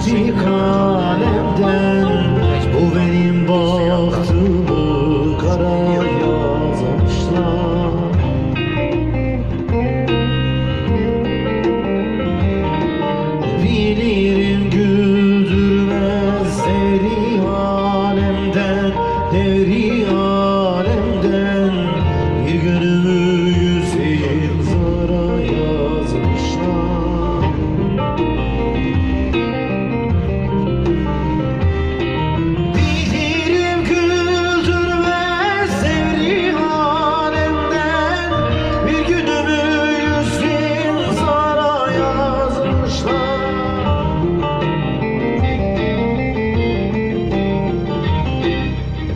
Çizdi kalemden bu benim bahtımı kara yazmışlar. Bilirim güldürmez deri alemden, deri alemden bir günümü yüz yıllara yazmışlar. Bilirim güldürmez deri alemden bir günümü yüz yıllara yazmışlar.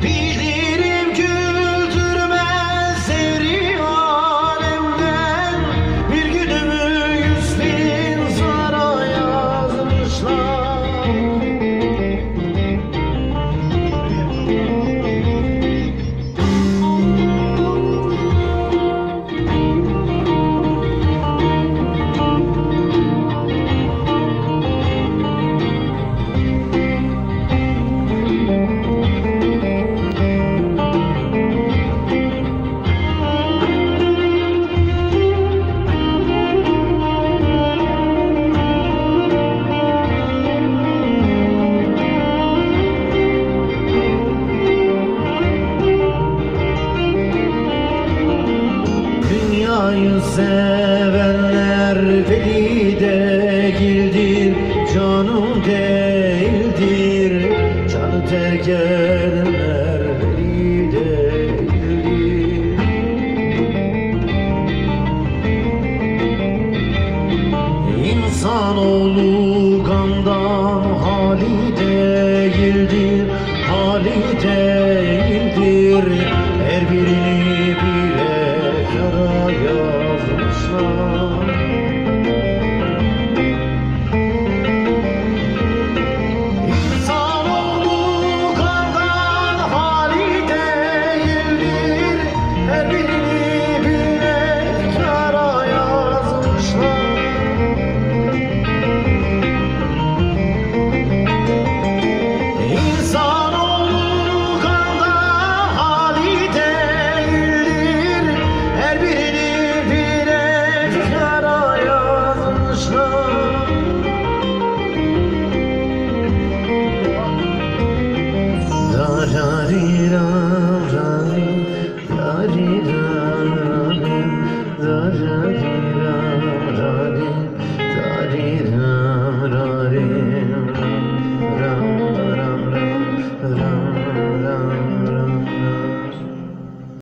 Bilirim güldürmez devri alemden bir günümü 100.000 zara yazmışlar. Dünyayı sevenler veli değildir, canım değildir. Canı terk edenler veli değildir. İnsanoğlu kandan hali değildir, hali değildir. Her birini bile yara yazmışlar. İnsanoğlu kandan hali değildir, her birini bile yara yazmışlar. İnsanoğlu kandan hali değildir, her birini bile yara yazmışlar. Da da di da da.